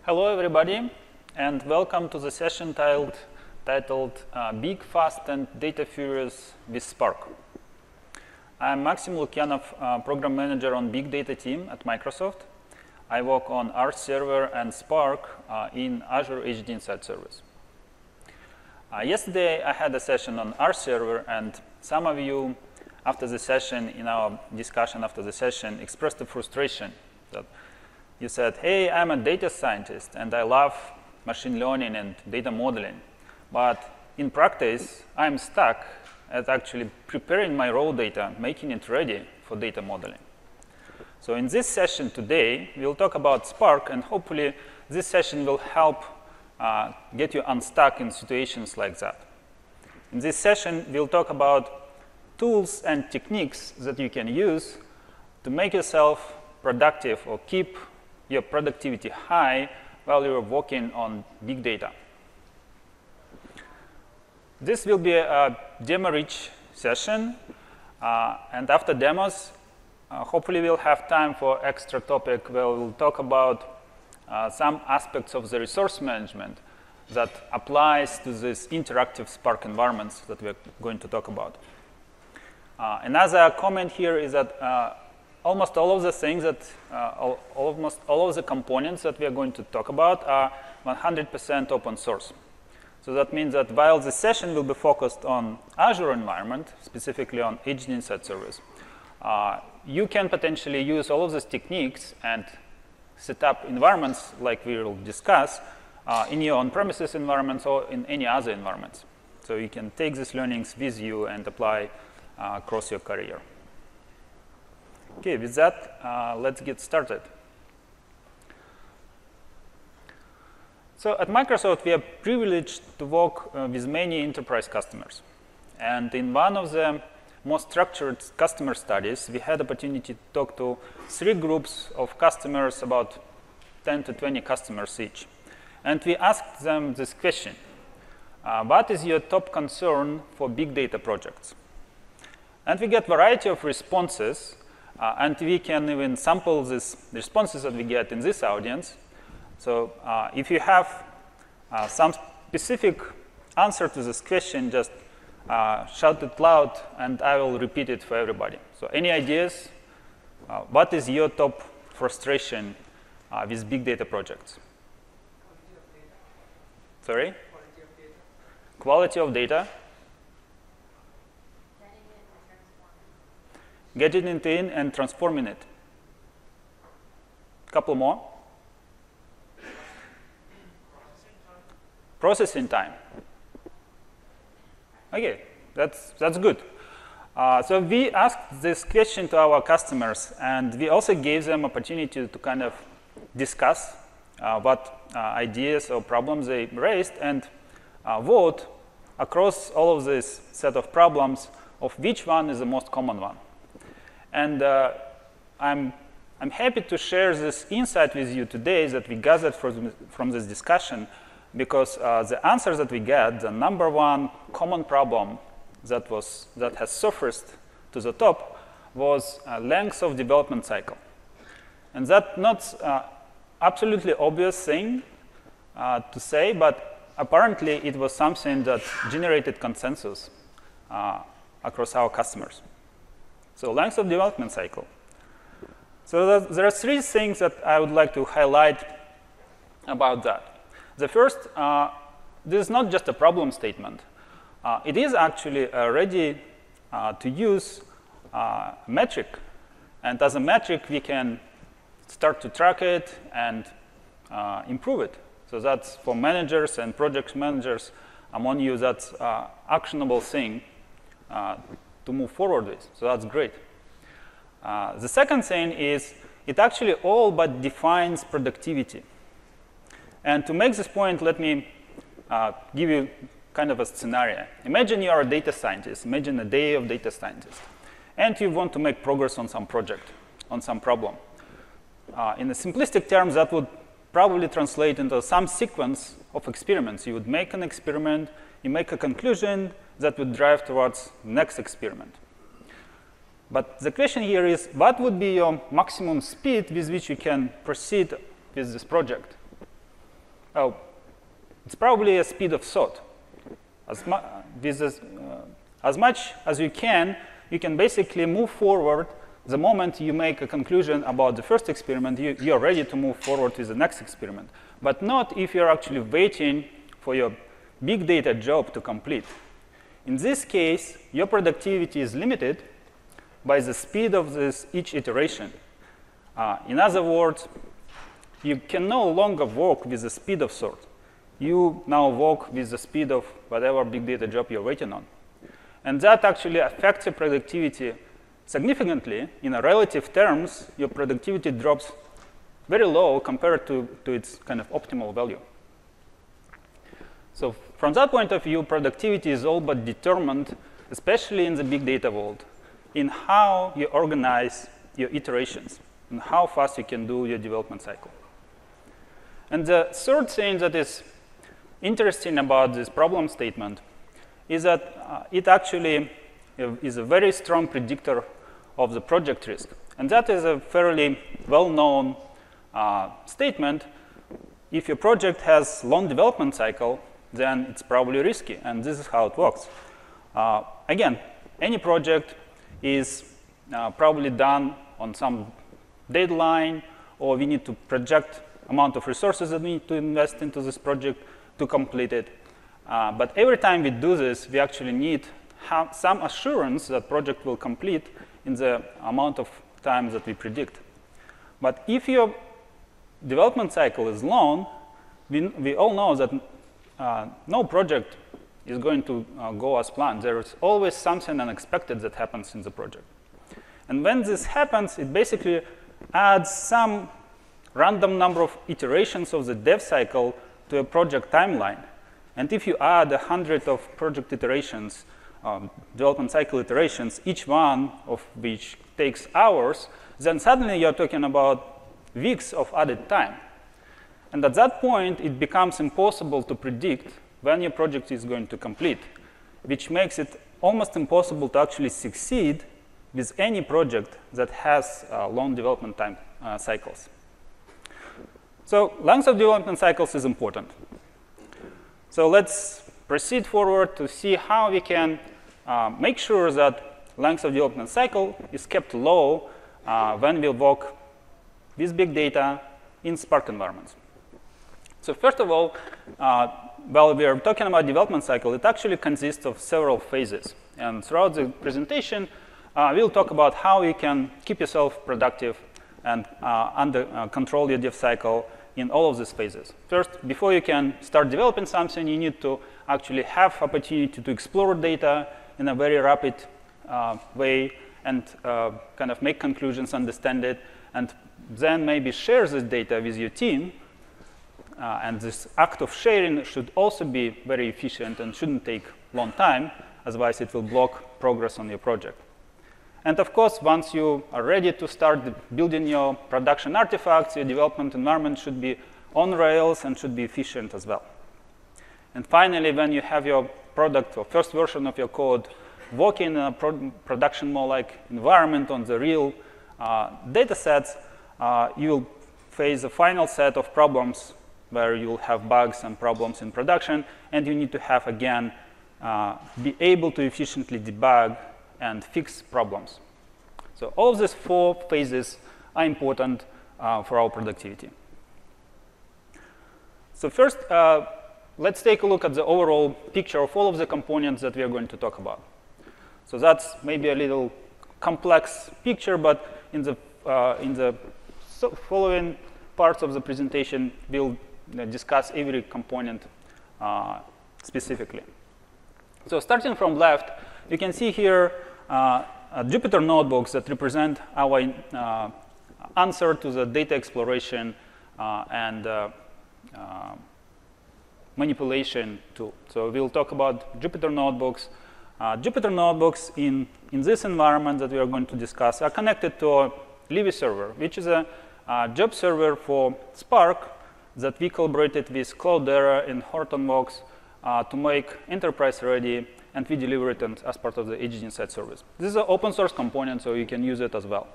Hello, everybody, and welcome to the session titled Big, Fast, and Data Furious with Spark. I'm Maxim Lukyanov, Program Manager on Big Data team at Microsoft. I work on R Server and Spark in Azure HD Insight Service. Yesterday, I had a session on R Server, and some of you, after the session, in our discussion after the session, expressed the frustration that you said, hey, I'm a data scientist, and I love machine learning and data modeling. But in practice, I'm stuck at actually preparing my raw data, making it ready for data modeling. So in this session today, we'll talk about Spark, and hopefully this session will help get you unstuck in situations like that. In this session, we'll talk about tools and techniques that you can use to make yourself productive or keep your productivity high while you're working on big data. This will be a demo-rich session, and after demos, hopefully we'll have time for extra topic where we'll talk about some aspects of the resource management that applies to these interactive Spark environments that we're going to talk about. Another comment here is that almost all of the things that, almost all of the components that we are going to talk about are 100% open source. So that means that while the session will be focused on Azure environment, specifically on HD Insight Service, you can potentially use all of these techniques and set up environments like we will discuss in your on-premises environments or in any other environments. So you can take these learnings with you and apply across your career. Okay, with that, let's get started. So at Microsoft, we are privileged to work with many enterprise customers. And in one of the most structured customer studies, we had the opportunity to talk to 3 groups of customers, about 10 to 20 customers each. And we asked them this question: what is your top concern for big data projects? And we get a variety of responses, and we can even sample these responses that we get in this audience. So if you have some specific answer to this question, just shout it loud, and I will repeat it for everybody. So any ideas? What is your top frustration with big data projects? Sorry? Quality of data. Getting it in and transforming it. Couple more. Processing time. Okay, that's good. So we asked this question to our customers, and we also gave them opportunity to kind of discuss what ideas or problems they raised and vote across all of this set of problems of which one is the most common one. And I'm happy to share this insight with you today that we gathered from this discussion, because the answers that we get, the number one common problem that has surfaced to the top was length of development cycle. And that's not absolutely obvious thing to say, but apparently it was something that generated consensus across our customers. So length of development cycle. So there are 3 things that I would like to highlight about that. The first, this is not just a problem statement. It is actually a ready to use metric. And as a metric, we can start to track it and improve it. So that's for managers and project managers among you, that's an actionable thing to move forward with. So that's great. The second thing is it actually all but defines productivity. And to make this point, let me give you kind of a scenario. Imagine you are a data scientist. Imagine a day of data scientist. And you want to make progress on some project, on some problem. In the simplistic terms, that would probably translate into some sequence of experiments. You would make an experiment, you make a conclusion that would drive towards next experiment. But the question here is, what would be your maximum speed with which you can proceed with this project? Oh, it's probably a speed of thought. As much as you can basically move forward. The moment you make a conclusion about the first experiment, you're ready to move forward with the next experiment. But not if you're actually waiting for your big data job to complete. In this case, your productivity is limited by the speed of each iteration. In other words, you can no longer work with the speed of thought. You now work with the speed of whatever big data job you're waiting on. And that actually affects your productivity significantly. In relative terms, your productivity drops very low compared to its kind of optimal value. So from that point of view, productivity is all but determined, especially in the big data world, in how you organize your iterations and how fast you can do your development cycle. And the third thing that is interesting about this problem statement is that it actually is a very strong predictor of the project risk. And that is a fairly well-known statement. If your project has long development cycle, then it's probably risky. And this is how it works. Again, any project is probably done on some deadline, or we need to project amount of resources that we need to invest into this project to complete it. But every time we do this, we actually need some assurance that project will complete in the amount of time that we predict. But if your development cycle is long, we all know that no project is going to go as planned. There is always something unexpected that happens in the project. And when this happens, it basically adds some random number of iterations of the dev cycle to a project timeline. And if you add 100 of project iterations, development cycle iterations, each one of which takes hours, then suddenly you're talking about weeks of added time. And at that point, it becomes impossible to predict when your project is going to complete, which makes it almost impossible to actually succeed with any project that has long development time cycles. So length of development cycles is important. So let's proceed forward to see how we can make sure that length of development cycle is kept low when we work with big data in Spark environments. So first of all, while we are talking about development cycle, it actually consists of several phases. And throughout the presentation, we'll talk about how you can keep yourself productive and control your dev cycle in all of these phases. First, before you can start developing something, you need to actually have opportunity to explore data in a very rapid way and kind of make conclusions, understand it, and then maybe share this data with your team. And this act of sharing should also be very efficient and shouldn't take a long time, otherwise it will block progress on your project. And of course, once you are ready to start building your production artifacts, your development environment should be on Rails and should be efficient as well. And finally, when you have your product or first version of your code working in a production more-like environment on the real data sets, you will face a final set of problems where you'll have bugs and problems in production, and you need to have, again, be able to efficiently debug and fix problems. So all of these 4 phases are important for our productivity. So first, let's take a look at the overall picture of all of the components that we are going to talk about. So that's maybe a little complex picture, but in the following parts of the presentation, we'll discuss every component specifically. So starting from left, you can see here Jupyter notebooks that represent our answer to the data exploration and manipulation tool. So we'll talk about Jupyter notebooks. Jupyter notebooks in this environment that we are going to discuss are connected to a Livy server, which is a job server for Spark that we collaborated with Cloudera and Hortonworks to make enterprise ready, and we deliver it as part of the HDD Insight service. This is an open source component, so you can use it as well.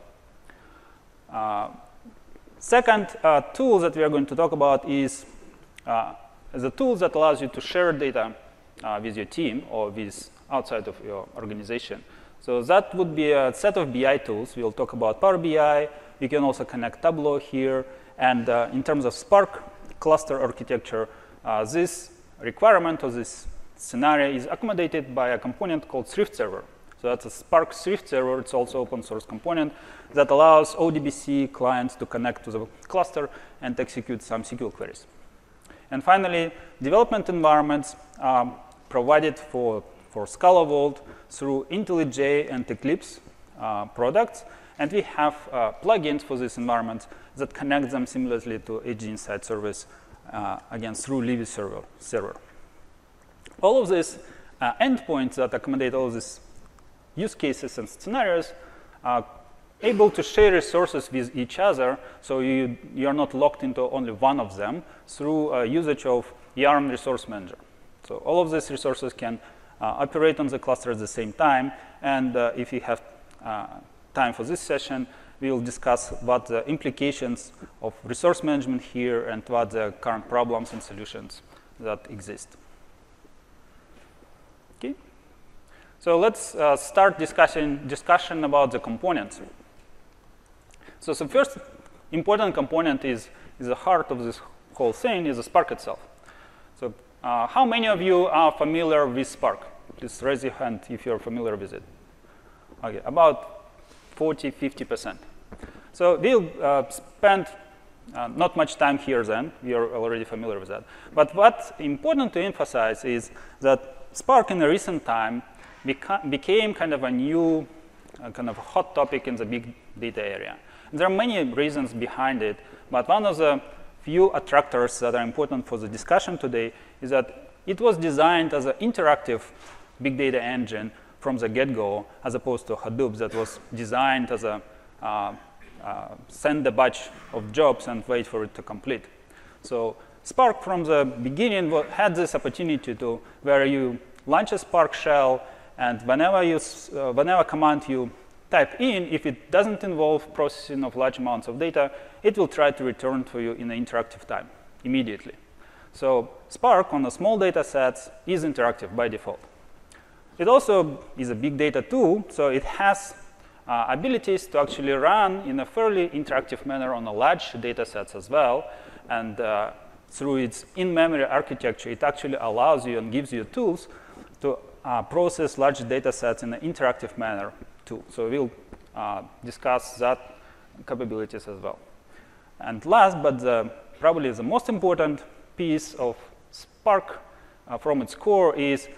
Second tool that we are going to talk about is as a tool that allows you to share data with your team or with outside of your organization. So that would be a set of BI tools. We'll talk about Power BI. You can also connect Tableau here. And in terms of Spark cluster architecture, this requirement or this scenario is accommodated by a component called Thrift Server. So that's a Spark Thrift Server. It's also open source component that allows ODBC clients to connect to the cluster and execute some SQL queries. And finally, development environments are provided for Scala Vault through IntelliJ and Eclipse products. And we have plugins for these environments that connect them seamlessly to HD Insight service, again, through Livy server. All of these endpoints that accommodate all these use cases and scenarios are able to share resources with each other, so you are not locked into only one of them through usage of Yarn Resource Manager. So all of these resources can operate on the cluster at the same time. And if you have time for this session, we will discuss what the implications of resource management here and what the current problems and solutions that exist. Okay. So let's start discussion about the components. So the first important component is the heart of this whole thing, is the Spark itself. So how many of you are familiar with Spark? Please raise your hand if you're familiar with it. Okay, about 40, 50%. So we'll spend not much time here then. We are already familiar with that. But what's important to emphasize is that Spark in a recent time became kind of a new kind of hot topic in the big data area. And there are many reasons behind it, but one of the few attractors that are important for the discussion today is that it was designed as an interactive big data engine from the get-go, as opposed to Hadoop that was designed as a send a batch of jobs and wait for it to complete. So Spark from the beginning had this opportunity to where you launch a Spark shell, and whenever command you type in, if it doesn't involve processing of large amounts of data, it will try to return to you in an interactive time immediately. So Spark on the small data sets is interactive by default. It also is a big data tool, so it has abilities to actually run in a fairly interactive manner on a large data sets as well. And through its in-memory architecture, it actually allows you and gives you tools to process large data sets in an interactive manner too. So we'll discuss that capabilities as well. And last, but probably the most important piece of Spark from its core is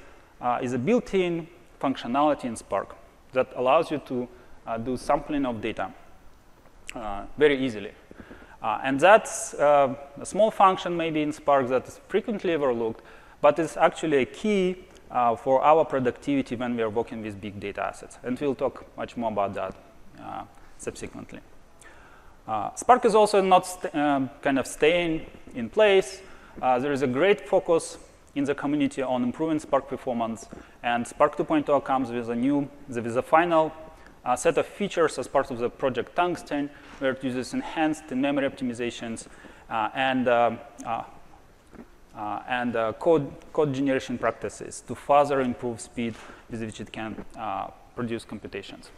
a built-in functionality in Spark that allows you to do sampling of data very easily. And that's a small function maybe in Spark that is frequently overlooked, but it's actually a key for our productivity when we are working with big data assets. And we'll talk much more about that subsequently. Spark is also not kind of staying in place. There is a great focus in the community on improving Spark performance, and Spark 2.0 comes with a final set of features as part of the project Tungsten, where it uses enhanced in-memory optimizations and code generation practices to further improve speed with which it can produce computations.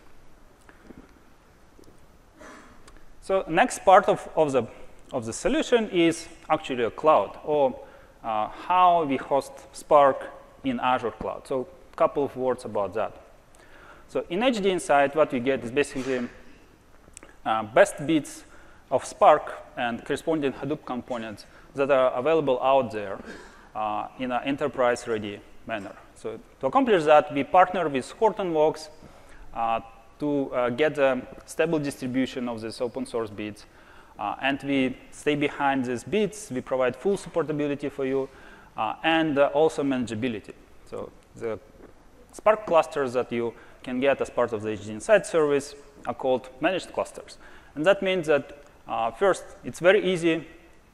So next part of the solution is actually a cloud, or how we host Spark in Azure Cloud. So a couple of words about that. So in HD Insight, what we get is basically best bits of Spark and corresponding Hadoop components that are available out there in an enterprise-ready manner. So to accomplish that, we partner with Hortonworks to get a stable distribution of these open source bits. And we stay behind these bits. We provide full supportability for you and also manageability. So the Spark clusters that you can get as part of the HD Insight service are called managed clusters. And that means that first, it's very easy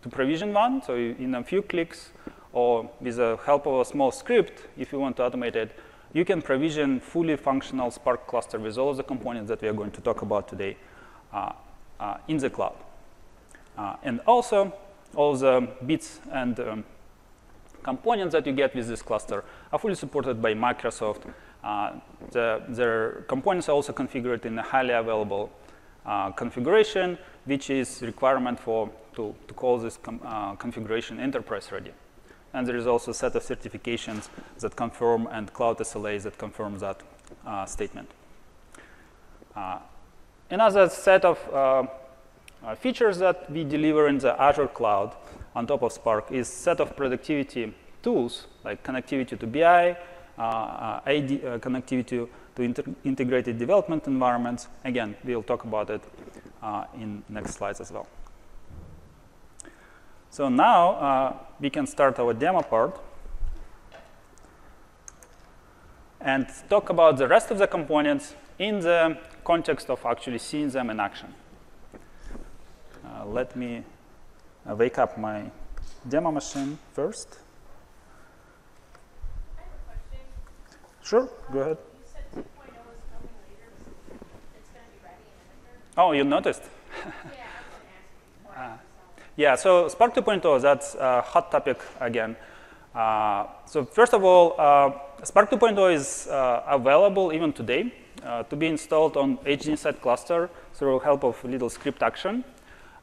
to provision one. So in a few clicks or with the help of a small script, if you want to automate it, you can provision fully functional Spark cluster with all of the components that we are going to talk about today in the cloud. And also, all the bits and components that you get with this cluster are fully supported by Microsoft. Their components are also configured in a highly available configuration, which is requirement to call this configuration enterprise ready. And there is also a set of certifications that confirm and cloud SLAs that confirm that statement. Another set of features that we deliver in the Azure cloud on top of Spark is set of productivity tools like connectivity to BI, connectivity to integrated development environments. Again, we'll talk about it in next slides as well. So now we can start our demo part and talk about the rest of the components in the context of actually seeing them in action. Let me wake up my demo machine first. I have a question. Sure, go ahead. You said 2.0 is coming later. It's going to be ready in a winter. Oh, you noticed? Yeah, I was going to ask you before. Yeah, so Spark 2.0, that's a hot topic again. So first of all, Spark 2.0 is available even today to be installed on HDInsight cluster through help of a little script action.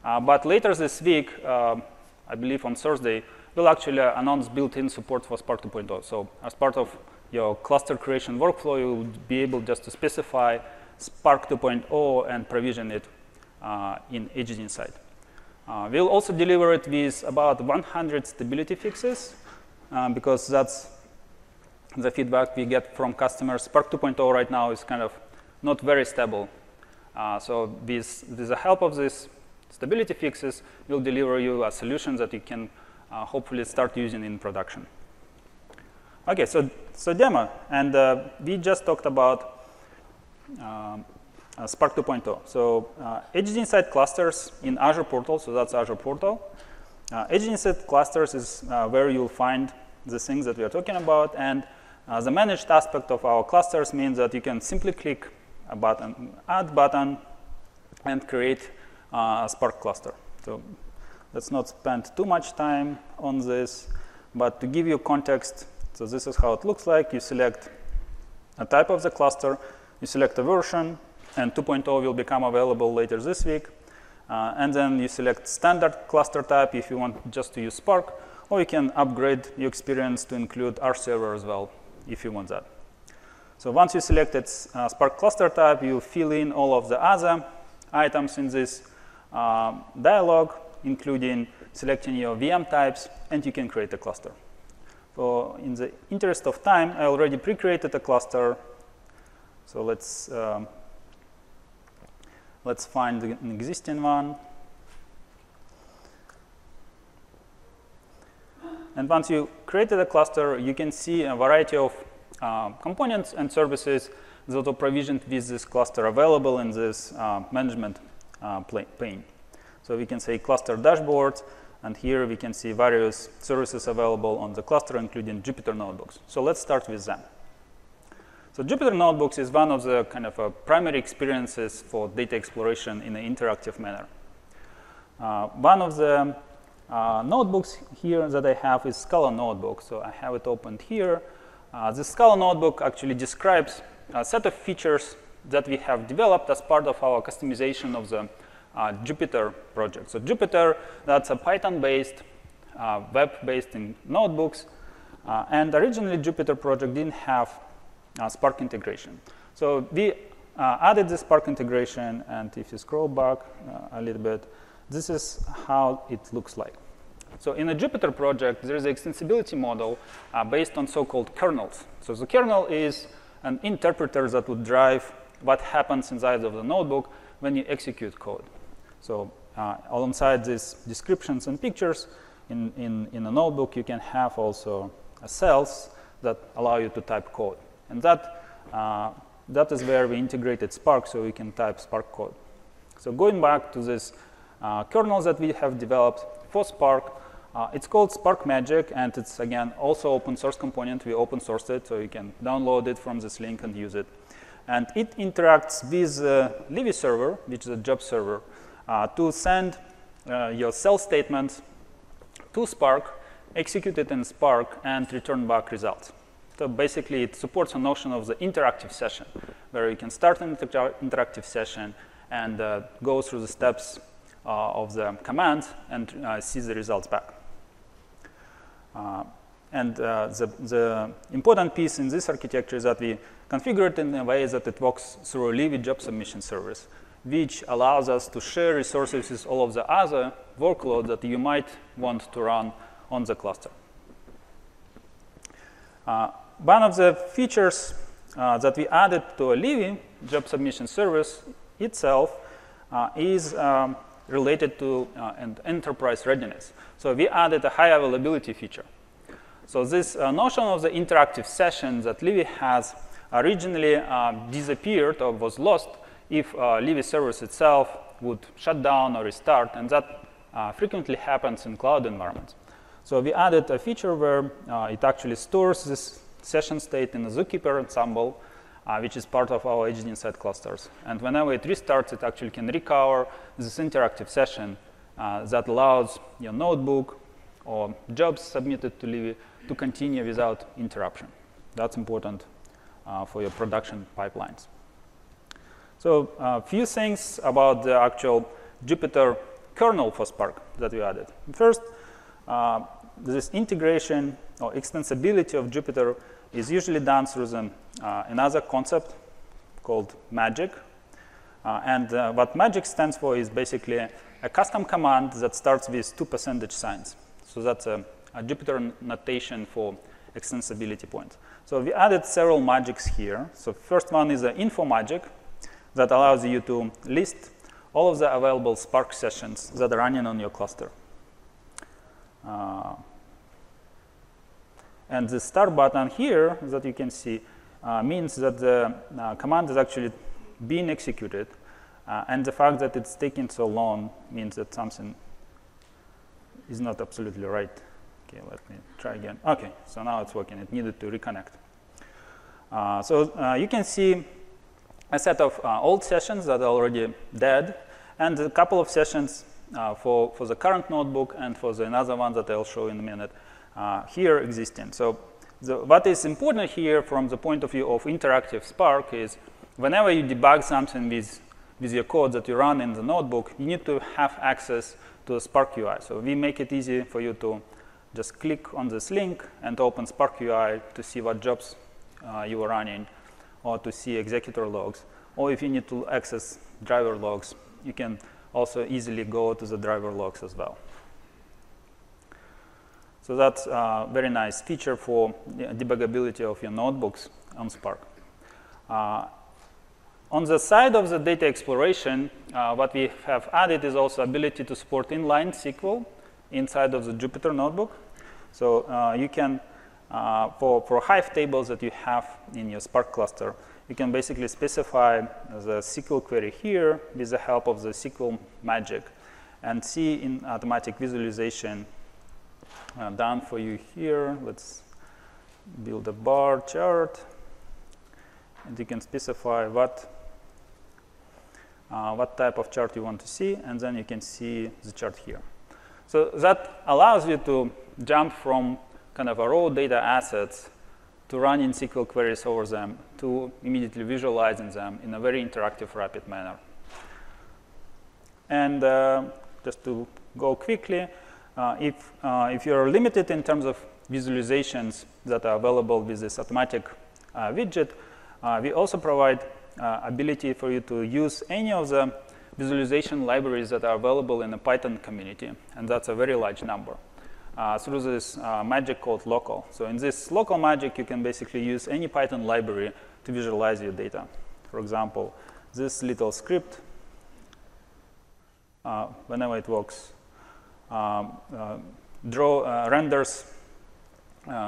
But later this week, I believe on Thursday, we'll actually announce built-in support for Spark 2.0. So as part of your cluster creation workflow, you'll be able just to specify Spark 2.0 and provision it in HDInsight. We'll also deliver it with about 100 stability fixes because that's the feedback we get from customers. Spark 2.0 right now is kind of not very stable. So with the help of these stability fixes, we'll deliver you a solution that you can hopefully start using in production. Okay, so demo, and we just talked about Spark 2.0. So HDInsight clusters in Azure Portal, so that's Azure Portal. HDInsight clusters is where you'll find the things that we are talking about, and the managed aspect of our clusters means that you can simply click a button, add button, and create a Spark cluster. So let's not spend too much time on this, but to give you context, so this is how it looks like. You select a type of the cluster, you select a version, and 2.0 will become available later this week. And then you select standard cluster type if you want just to use Spark, or you can upgrade your experience to include RServer as well if you want that. So once you selected Spark cluster type, you fill in all of the other items in this dialog, including selecting your VM types, and you can create a cluster. So in the interest of time, I already pre-created a cluster. So let's find an existing one. And once you created a cluster, you can see a variety of components and services that are provisioned with this cluster available in this management pane. So we can say cluster dashboards, and here we can see various services available on the cluster, including Jupyter Notebooks. So let's start with them. So Jupyter Notebooks is one of the kind of primary experiences for data exploration in an interactive manner. One of the notebooks here that I have is Scala Notebook. So I have it opened here. The Scala Notebook actually describes a set of features that we have developed as part of our customization of the Jupyter project. So Jupyter, that's a Python-based, web-based in notebooks. And originally, Jupyter project didn't have Spark integration. So we added the Spark integration, and if you scroll back a little bit, this is how it looks like. So in a Jupyter project, there is an extensibility model based on so-called kernels. So the kernel is an interpreter that would drive what happens inside of the notebook when you execute code. So alongside these descriptions and pictures, in a notebook, you can have also cells that allow you to type code. And that is where we integrated Spark, so we can type Spark code. So going back to this kernels that we have developed for Spark, it's called Spark Magic, and it's, again, also open source component. We open sourced it, so you can download it from this link and use it. And it interacts with Livy server, which is a job server, to send your cell statements to Spark, execute it in Spark, and return back results. So basically, it supports a notion of the interactive session, where you can start an interactive session and go through the steps of the command and see the results back. The important piece in this architecture is that we configure it in a way that it works through a Livy job submission service, which allows us to share resources with all of the other workloads that you might want to run on the cluster. One of the features that we added to a Livy job submission service itself is related to enterprise readiness. So we added a high availability feature. So this notion of the interactive session that Livy has originally disappeared or was lost if Livy service itself would shut down or restart, and that frequently happens in cloud environments. So we added a feature where it actually stores this session state in a Zookeeper ensemble, which is part of our Edge Insight clusters. And whenever it restarts, it actually can recover this interactive session that allows your notebook or jobs submitted to Livy to continue without interruption. That's important for your production pipelines. So a few things about the actual Jupyter kernel for Spark that we added. First, this integration or extensibility of Jupyter is usually done through another concept called magic. What magic stands for is basically a custom command that starts with 2 percentage signs. So that's a Jupyter notation for extensibility points. So we added several magics here. So first one is the info magic that allows you to list all of the available Spark sessions that are running on your cluster. And the start button here that you can see means that the command is actually being executed. And the fact that it's taking so long means that something is not absolutely right. Okay, let me try again. Okay, so now it's working. It needed to reconnect. So you can see a set of old sessions that are already dead, and a couple of sessions for the current notebook and for the another one that I'll show in a minute here existing. So what is important here from the point of view of interactive Spark is whenever you debug something with your code that you run in the notebook, you need to have access to the Spark UI. So we make it easy for you to just click on this link and open Spark UI to see what jobs you are running, or to see executor logs. Or if you need to access driver logs, you can also easily go to the driver logs as well. So that's a very nice feature for debuggability of your notebooks on Spark. On the side of the data exploration, what we have added is also ability to support inline SQL inside of the Jupyter notebook. So you can, for Hive tables that you have in your Spark cluster, you can basically specify the SQL query here with the help of the SQL magic and see in automatic visualization done for you here. Let's build a bar chart, and you can specify what type of chart you want to see, and then you can see the chart here. So that allows you to jump from kind of a raw data assets to running SQL queries over them, to immediately visualizing them in a very interactive, rapid manner. And just to go quickly, if you're limited in terms of visualizations that are available with this automatic widget, we also provide ability for you to use any of the visualization libraries that are available in the Python community, and that's a very large number, through this magic called local. So in this local magic, you can basically use any Python library to visualize your data. For example, this little script, whenever it works, renders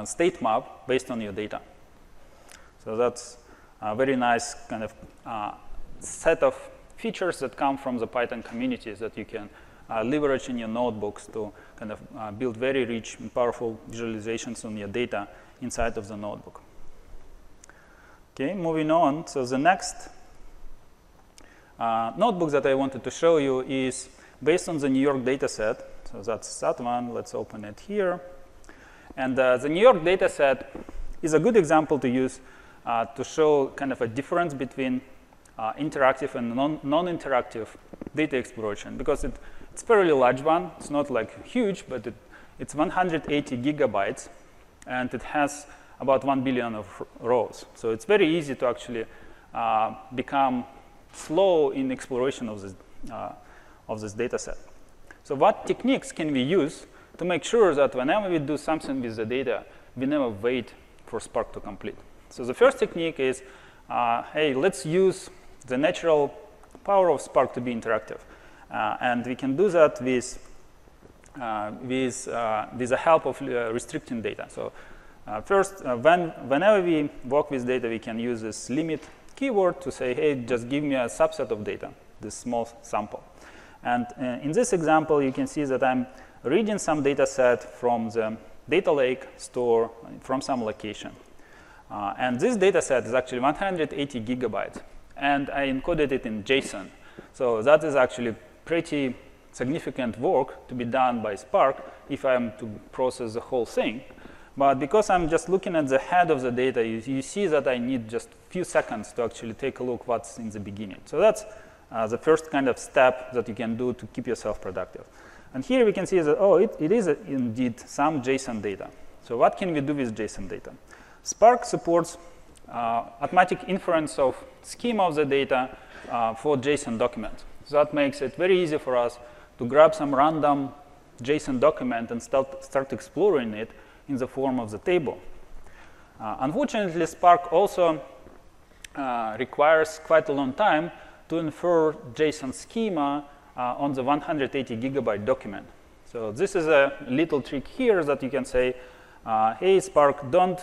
state map based on your data. So that's a very nice kind of set of features that come from the Python communities that you can leverage in your notebooks to kind of build very rich and powerful visualizations on your data inside of the notebook. Okay, moving on. So the next notebook that I wanted to show you is based on the New York data set. So that's that one. Let's open it here. And the New York data set is a good example to use to show kind of a difference between interactive and non-interactive data exploration, because it's a fairly large one. It's not like huge, but it's 180 gigabytes, and it has about 1 billion of rows. So it's very easy to actually become slow in exploration of this data set. So what techniques can we use to make sure that whenever we do something with the data, we never wait for Spark to complete? So the first technique is, hey, let's use the natural power of Spark to be interactive. And we can do that with the help of restricting data. So first, whenever we work with data, we can use this limit keyword to say, hey, just give me a subset of data, this small sample. And in this example, you can see that I'm reading some data set from the data lake store from some location. And this data set is actually 180 gigabytes. And I encoded it in JSON. So that is actually pretty significant work to be done by Spark if I'm to process the whole thing. But because I'm just looking at the head of the data, you see that I need just a few seconds to actually take a look what's in the beginning. So that's the first kind of step that you can do to keep yourself productive. And here we can see that, oh, it is indeed some JSON data. So what can we do with JSON data? Spark supports automatic inference of schema of the data for JSON documents. So that makes it very easy for us to grab some random JSON document and start exploring it in the form of the table. Unfortunately, Spark also requires quite a long time to infer JSON schema on the 180 gigabyte document. So this is a little trick here that you can say, hey, Spark, don't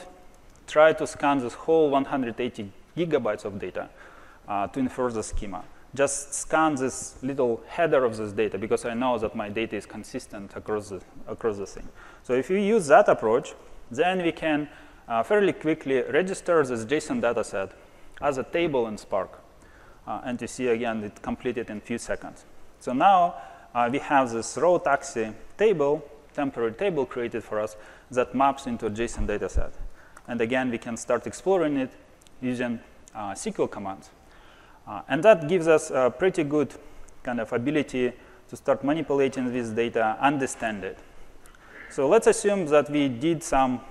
try to scan this whole 180 gigabytes of data to infer the schema. Just scan this little header of this data, because I know that my data is consistent across the thing. So if you use that approach, then we can fairly quickly register this JSON data set as a table in Spark. And you see, again, it completed in a few seconds. So now we have this row taxi table, temporary table created for us that maps into a JSON data set. And again, we can start exploring it using SQL commands. And that gives us a pretty good kind of ability to start manipulating this data, understand it. So let's assume that we did some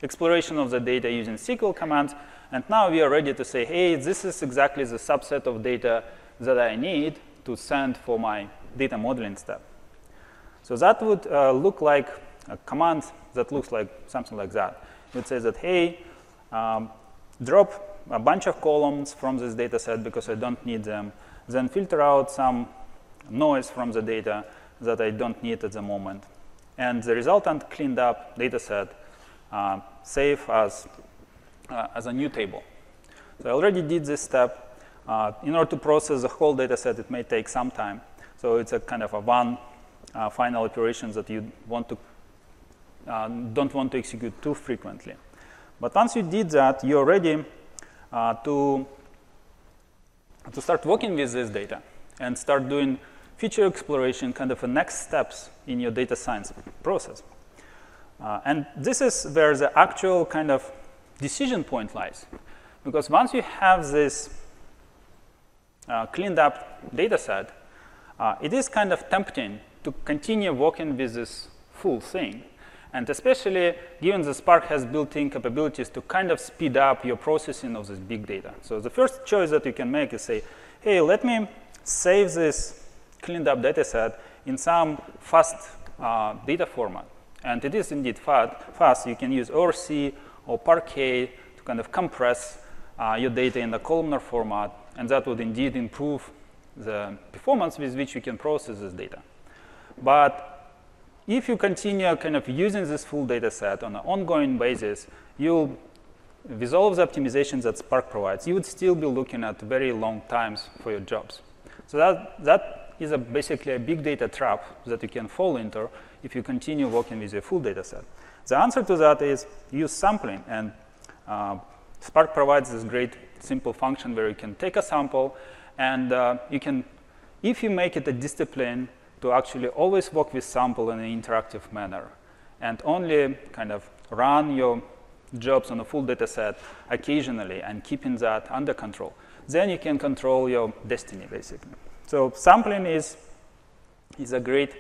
exploration of the data using SQL commands, and now we are ready to say, hey, this is exactly the subset of data that I need to send for my data modeling step. So that would look like a command that looks like something like that. It would say that, hey, drop a bunch of columns from this data set because I don't need them, then filter out some noise from the data that I don't need at the moment. And the resultant cleaned up data set save as a new table. So I already did this step. In order to process the whole data set, it may take some time. So it's a kind of a one final operation that you don't want to execute too frequently. But once you did that, you're ready to start working with this data and start doing feature exploration, kind of a next steps in your data science process. And this is where the actual kind of decision point lies. Because once you have this cleaned up data set, it is kind of tempting to continue working with this full thing. And especially given the Spark has built-in capabilities to kind of speed up your processing of this big data. So the first choice that you can make is say, hey, let me save this cleaned up data set in some fast data format. And it is indeed fast. You can use ORC or Parquet to kind of compress your data in the columnar format, and that would indeed improve the performance with which you can process this data. But if you continue kind of using this full data set on an ongoing basis, you'll, with all of the optimizations that Spark provides, you would still be looking at very long times for your jobs. So that is basically a big data trap that you can fall into if you continue working with a full data set. The answer to that is use sampling. And Spark provides this great simple function where you can take a sample and you can, if you make it a discipline, to actually always work with sample in an interactive manner and only kind of run your jobs on a full data set occasionally and keeping that under control, then you can control your destiny, basically. So sampling is a great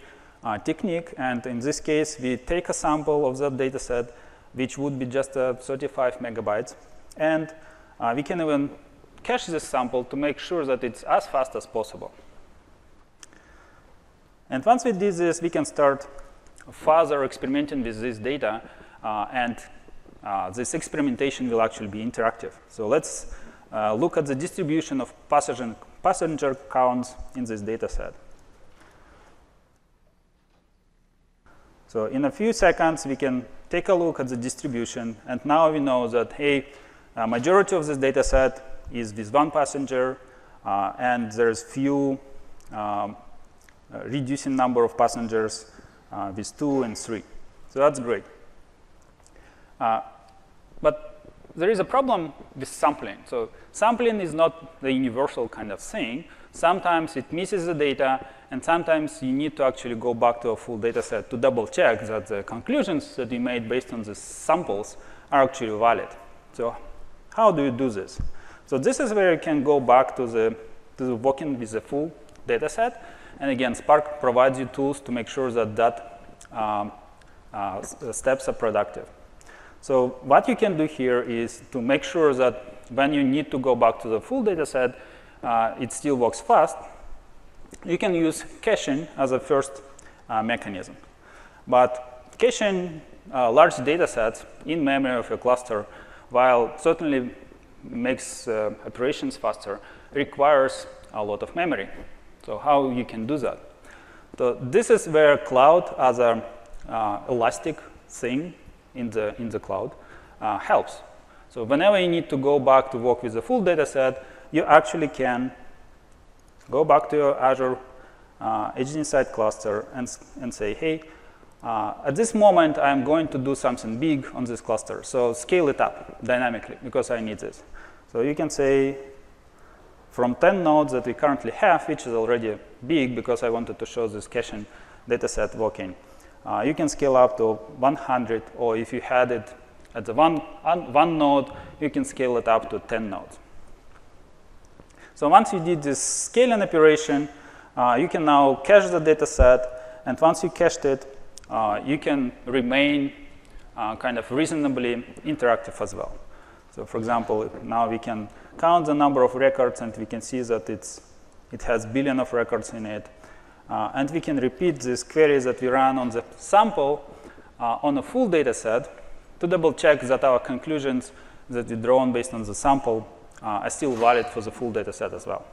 technique, and in this case, we take a sample of that data set, which would be just 35 megabytes, and we can even cache this sample to make sure that it's as fast as possible. And once we did this, we can start further experimenting with this data, and this experimentation will actually be interactive. So let's look at the distribution of passenger counts in this data set. So in a few seconds, we can take a look at the distribution, and now we know that, hey, a majority of this data set is with one passenger, and there's few reducing number of passengers with 2 and 3. So that's great. But there is a problem with sampling. So sampling is not the universal kind of thing. Sometimes it misses the data, and sometimes you need to actually go back to a full data set to double check that the conclusions that you made based on the samples are actually valid. So how do you do this? So this is where you can go back to the working with the full data set. And again, Spark provides you tools to make sure that steps are productive. So what you can do here is to make sure that when you need to go back to the full data set, it still works fast. You can use caching as a first mechanism. But caching large data sets in memory of your cluster, while certainly makes operations faster, requires a lot of memory. So how you can do that? So this is where cloud as an elastic thing in the cloud helps. So whenever you need to go back to work with the full data set, you actually can go back to your Azure Edge Insight cluster and say, hey, at this moment, I'm going to do something big on this cluster. So scale it up dynamically because I need this. So you can say, from 10 nodes that we currently have, which is already big because I wanted to show this caching data set working, you can scale up to 100, or if you had it at the one node, you can scale it up to 10 nodes. So once you did this scaling operation, you can now cache the data set, and once you cached it, you can remain kind of reasonably interactive as well. So for example, now we can count the number of records, and we can see that it has billion of records in it. And we can repeat these queries that we run on the sample on a full data set to double check that our conclusions that we drawn based on the sample are still valid for the full data set as well.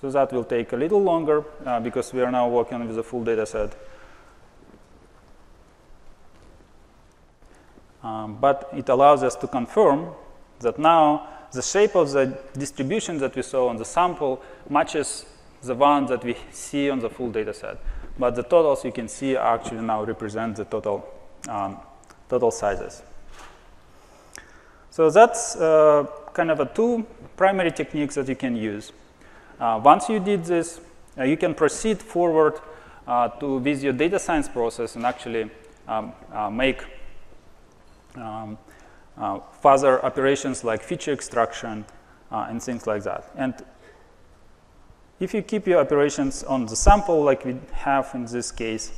So that will take a little longer because we are now working with a full data set. But it allows us to confirm that now the shape of the distribution that we saw on the sample matches the one that we see on the full data set. But the totals you can see actually now represent the total sizes. So that's kind of two primary techniques that you can use. Once you did this, you can proceed forward with your data science process and actually make further operations like feature extraction and things like that. And if you keep your operations on the sample like we have in this case,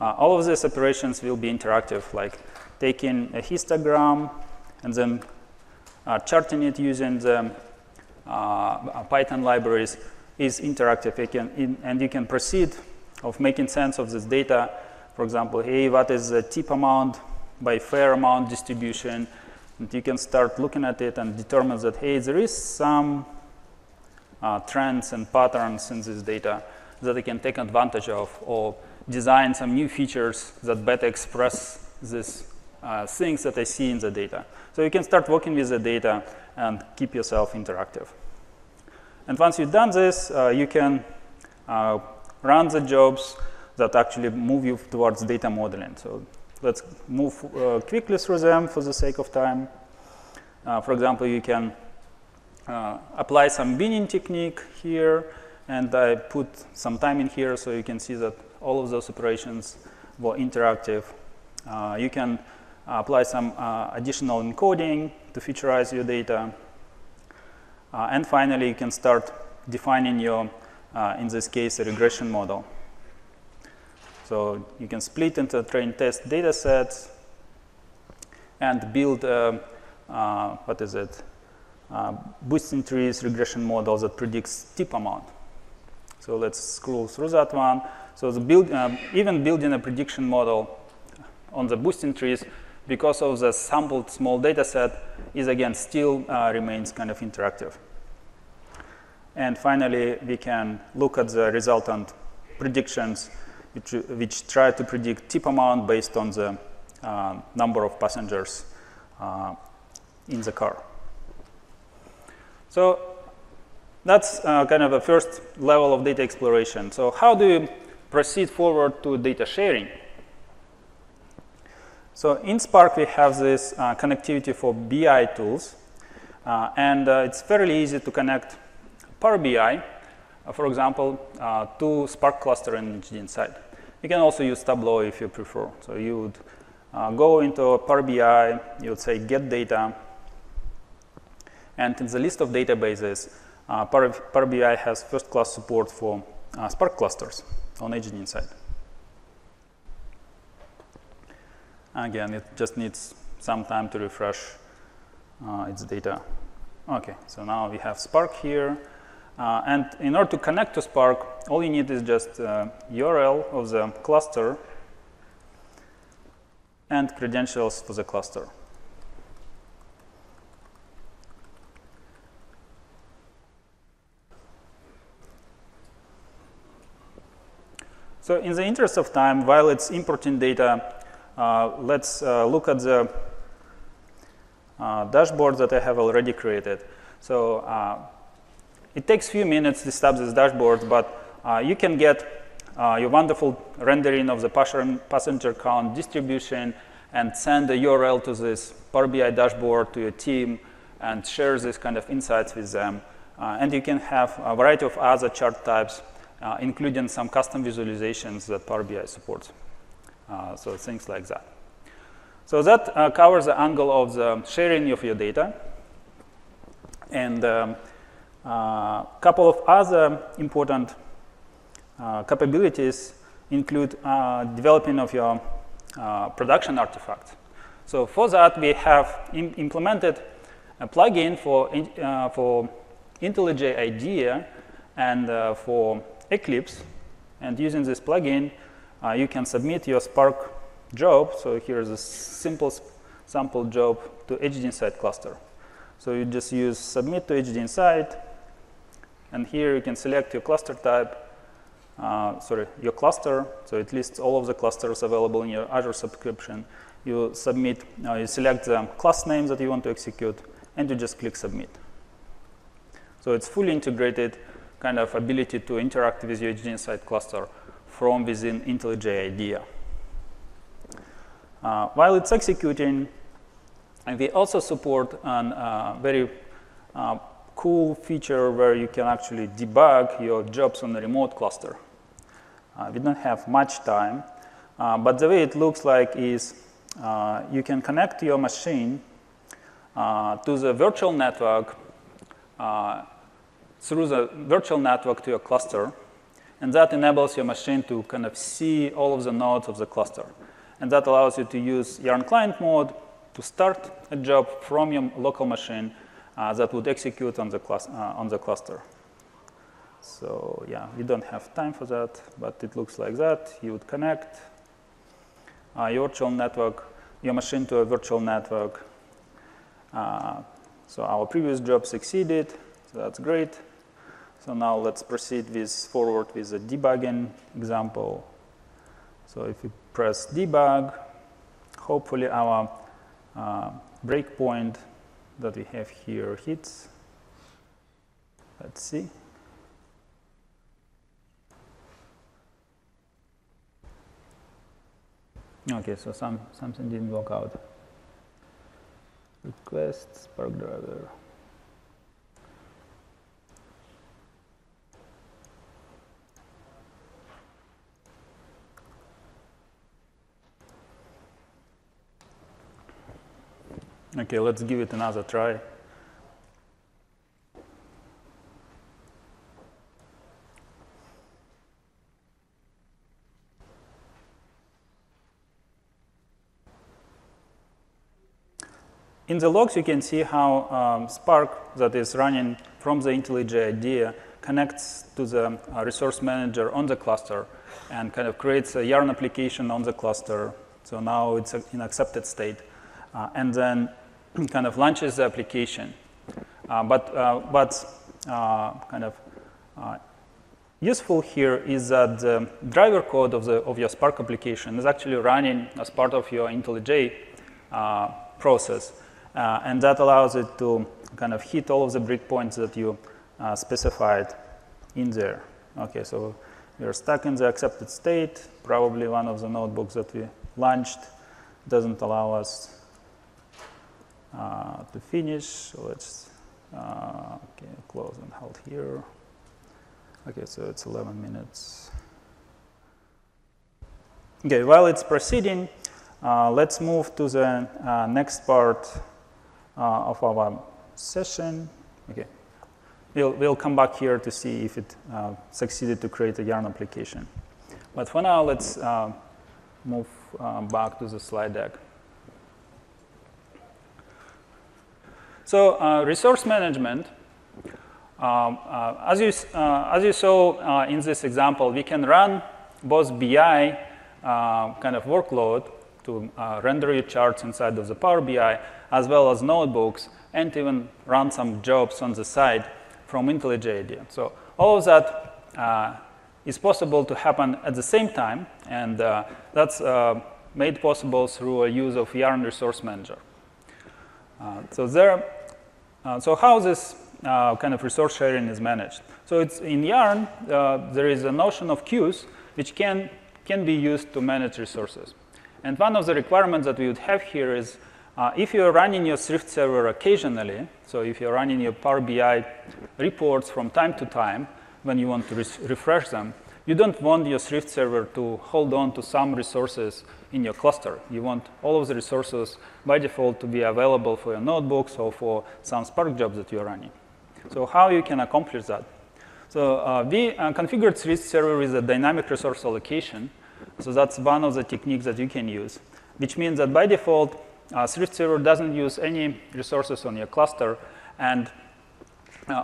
all of these operations will be interactive, like taking a histogram and then charting it using the Python libraries is interactive. And you can proceed of making sense of this data. For example, hey, what is the tip amount by fair amount distribution? And you can start looking at it and determine that, hey, there is some trends and patterns in this data that I can take advantage of, or design some new features that better express these things that I see in the data. So you can start working with the data and keep yourself interactive. And once you've done this, you can run the jobs that actually move you towards data modeling. So let's move quickly through them for the sake of time. For example, you can apply some binning technique here, and I put some time in here so you can see that all of those operations were interactive. You can apply some additional encoding to featureize your data. And finally, you can start defining your, in this case, a regression model. So you can split into train test data sets and build, what is it, boosting trees regression model that predicts tip amount. So let's scroll through that one. So the even building a prediction model on the boosting trees because of the sampled small data set is, again, still remains kind of interactive. And finally, we can look at the resultant predictions, which try to predict tip amount based on the number of passengers in the car. So that's kind of a first level of data exploration. So how do you proceed forward to data sharing? So in Spark, we have this connectivity for BI tools. And it's fairly easy to connect Power BI, for example, to Spark cluster and HDInsight. You can also use Tableau if you prefer. So you would go into Power BI, you would say get data. And in the list of databases, Power BI has first-class support for Spark clusters on HDInsight. Again, it just needs some time to refresh its data. OK, so now we have Spark here. And in order to connect to Spark, all you need is just URL of the cluster and credentials for the cluster. So in the interest of time, while it's importing data, let's look at the dashboard that I have already created. So it takes a few minutes to set up this dashboard, but you can get your wonderful rendering of the passenger count distribution and send a URL to this Power BI dashboard to your team and share this kind of insights with them. And you can have a variety of other chart types, including some custom visualizations that Power BI supports. So things like that. So that covers the angle of the sharing of your data. And a couple of other important capabilities include developing of your production artifacts. So for that, we have implemented a plugin for IntelliJ IDEA and for Eclipse. And using this plugin, you can submit your Spark job. So here's a simple sample job to HDInsight cluster. So you just use submit to HDInsight. And here you can select your cluster type, your cluster. So it lists all of the clusters available in your Azure subscription. You submit, you select the class name that you want to execute, and you just click submit. So it's fully integrated kind of ability to interact with your HDInsight cluster from within IntelliJ IDEA. While it's executing, and we also support a very cool feature where you can actually debug your jobs on a remote cluster. We don't have much time, but the way it looks like is you can connect your machine to the virtual network through the virtual network to your cluster, and that enables your machine to kind of see all of the nodes of the cluster. And that allows you to use Yarn client mode to start a job from your local machine that would execute on the cluster. So yeah, we don't have time for that, but it looks like that. You would connect your virtual network, your machine to a virtual network. So our previous job succeeded, so that's great. So now let's proceed forward with the debugging example. So if we press debug, hopefully our breakpoint that we have here hits. Let's see. OK, so something didn't work out. Request Spark driver. Okay, let's give it another try. In the logs, you can see how Spark that is running from the IntelliJ IDEA connects to the resource manager on the cluster and kind of creates a Yarn application on the cluster. So now it's in accepted state. And then kind of launches the application. But kind of useful here is that the driver code of your Spark application is actually running as part of your IntelliJ process. And that allows it to kind of hit all of the breakpoints that you specified in there. Okay, so we're stuck in the accepted state. Probably one of the notebooks that we launched doesn't allow us to finish. So let's okay, close and hold here. Okay, so it's 11 minutes. Okay, while it's proceeding, let's move to the next part of our session. Okay, we'll come back here to see if it succeeded to create a Yarn application. But for now, let's move back to the slide deck. So resource management, as you saw in this example, we can run both BI kind of workload to render your charts inside of the Power BI, as well as notebooks, and even run some jobs on the side from IntelliJ IDEA. So all of that is possible to happen at the same time, and that's made possible through a use of Yarn Resource Manager. So how this kind of resource sharing is managed? So it's in Yarn, there is a notion of queues, which can be used to manage resources. And one of the requirements that we would have here is if you're running your Thrift server occasionally, so if you're running your Power BI reports from time to time when you want to refresh them, you don't want your Thrift server to hold on to some resources in your cluster. You want all of the resources by default to be available for your notebooks or for some Spark jobs that you're running. So how you can accomplish that? So we configured Thrift server with a dynamic resource allocation. So that's one of the techniques that you can use, which means that by default, Thrift server doesn't use any resources on your cluster, and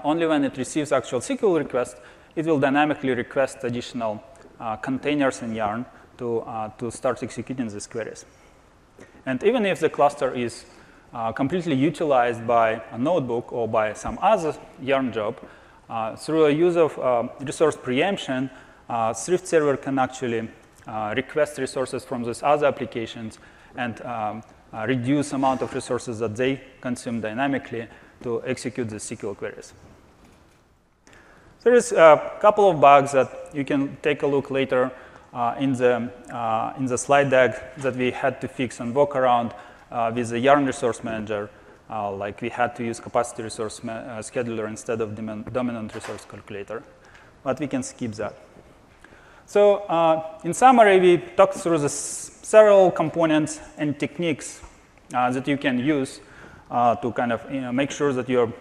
only when it receives actual SQL requests, it will dynamically request additional containers in Yarn to start executing these queries. And even if the cluster is completely utilized by a notebook or by some other Yarn job, through a use of resource preemption, Thrift server can actually request resources from these other applications and reduce amount of resources that they consume dynamically to execute the SQL queries. There is a couple of bugs that you can take a look later in the slide deck that we had to fix and work around with the Yarn Resource Manager, like we had to use capacity resource scheduler instead of dominant resource calculator. But we can skip that. So in summary, we talked through the several components and techniques that you can use to kind of make sure that you're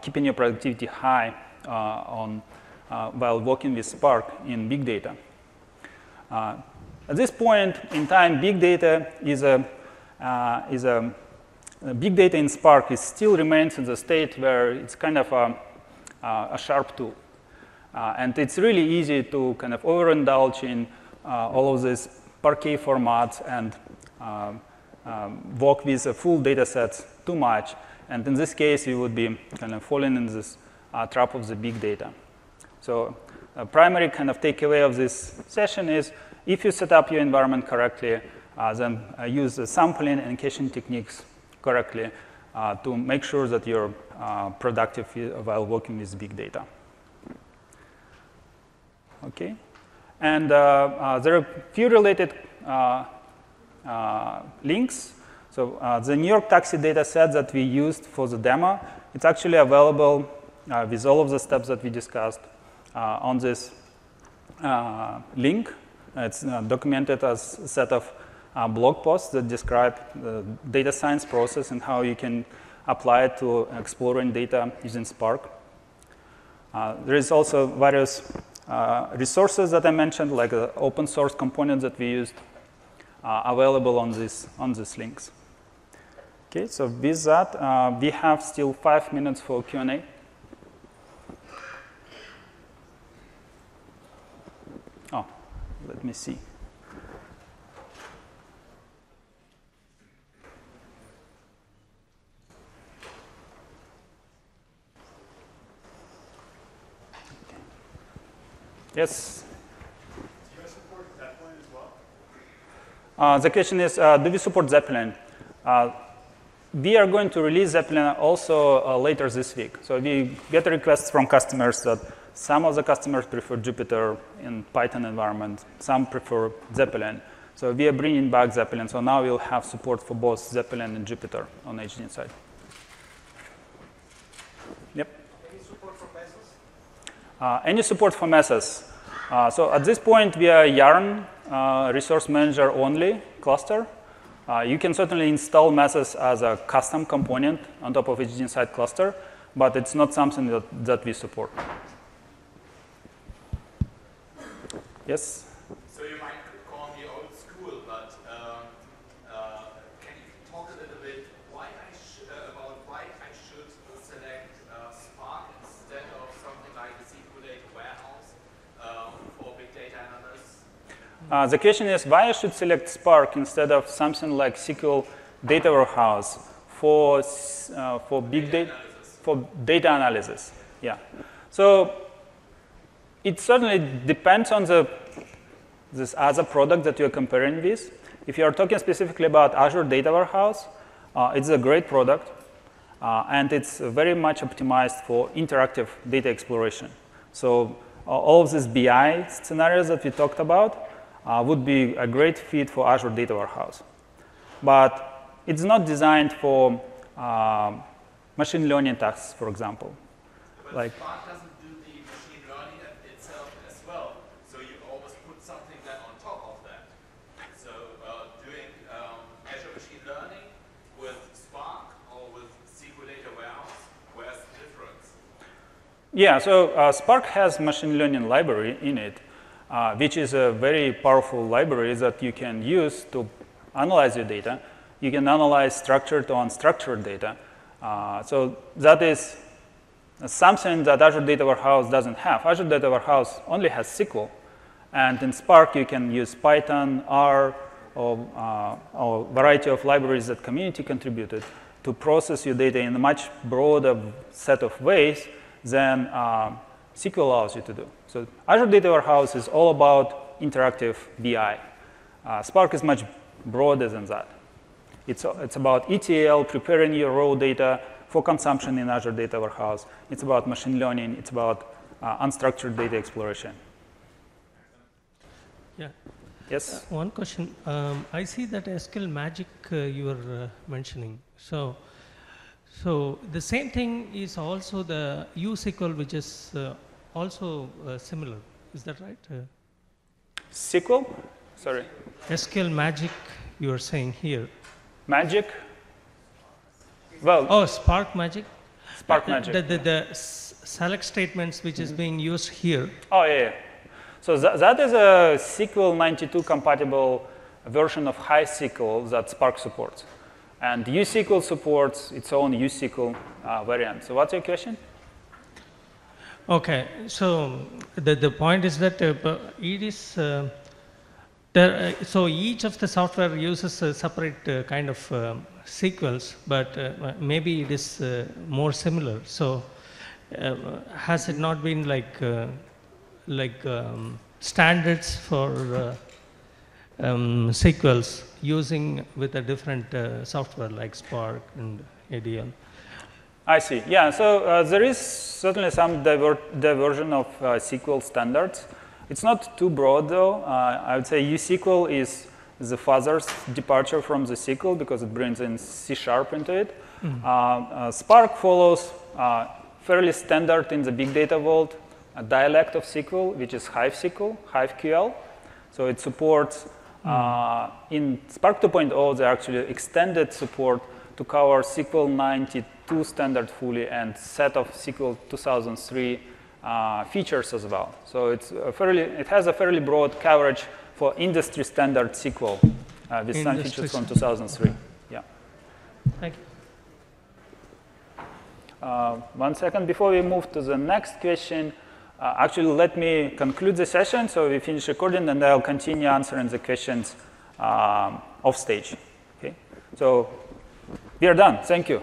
keeping your productivity high while working with Spark in big data. At this point in time, big data big data in Spark still remains in the state where it's kind of a sharp tool. And it's really easy to kind of overindulge in all of these Parquet formats and work with a full data set too much. And in this case, you would be kind of falling in this trap of the big data. So a primary kind of takeaway of this session is if you set up your environment correctly, then use the sampling and caching techniques correctly to make sure that you're productive while working with big data. Okay, and there are a few related links. So the New York Taxi data set that we used for the demo, it's actually available with all of the steps that we discussed on this link. It's documented as a set of blog posts that describe the data science process and how you can apply it to exploring data using Spark. There is also various resources that I mentioned, like open source components that we used, available on these links. Okay, so with that, we have still 5 minutes for Q&A. Oh, let me see. Yes? Do you guys support Zeppelin as well? The question is, do we support Zeppelin? We are going to release Zeppelin also later this week. So we get requests from customers that some of the customers prefer Jupyter in Python environment, some prefer Zeppelin. So we are bringing back Zeppelin. So now we'll have support for both Zeppelin and Jupyter on HD side. Yep. Any support for Mesos? Any support for Mesos? So at this point, we are Yarn resource manager only cluster. You can certainly install Mesos as a custom component on top of HD Insight cluster, but it's not something that we support. Yes? So you might call me old school, but can you talk a little bit about why I should select Spark instead of something like a SQLite warehouse for big data analysts? The question is why I should select Spark instead of something like SQL Data Warehouse for big data, for data analysis. Yeah. So it certainly depends on this other product that you're comparing with. If you're talking specifically about Azure Data Warehouse, it's a great product, and it's very much optimized for interactive data exploration. So all of these BI scenarios that we talked about would be a great fit for Azure Data Warehouse. But it's not designed for machine learning tasks, for example. But Like, Spark doesn't do the machine learning itself as well, so you always put something then on top of that. So doing Azure Machine Learning with Spark or with SQL Data Warehouse, where's the difference? yeah, so Spark has machine learning library in it, which is a very powerful library that you can use to analyze your data. You can analyze structured or unstructured data. So that is something that Azure Data Warehouse doesn't have. Azure Data Warehouse only has SQL. And in Spark, you can use Python, R, or a variety of libraries that community contributed to process your data in a much broader set of ways than SQL allows you to do. So Azure Data Warehouse is all about interactive BI. Spark is much broader than that. It's about ETL, preparing your raw data for consumption in Azure Data Warehouse. It's about machine learning. It's about unstructured data exploration. Yeah. Yes? One question. I see that SQL Magic you were mentioning. So the same thing is also the USQL, which is also similar. Is that right? SQL? Sorry. SQL Magic you are saying here. Magic? Well, Oh, Spark Magic? Spark Magic. The select statements which is being used here. Oh, yeah. So that is a SQL 92 compatible version of HiSQL that Spark supports. And USQL supports its own USQL variant. So what's your question? Okay, so the point is that it is so each of the software uses a separate kind of SQLs, but maybe it is more similar. So has it not been like standards for SQLs using with a different software like Spark and ADL? I see. Yeah, so there is certainly some diversion of SQL standards. It's not too broad, though. I would say USQL is the father's departure from the SQL because it brings in C# into it. Spark follows fairly standard in the big data world, a dialect of SQL, which is HiveSQL, HiveQL. So it supports In Spark 2.0, they actually extended support to cover SQL 92 standard fully and set of SQL 2003 features as well. So it has a fairly broad coverage for industry standard SQL with some features from 2003. Yeah. Thank you. 1 second before we move to the next question. Actually, let me conclude the session so we finish recording, and I'll continue answering the questions off stage. Okay. So we are done. Thank you.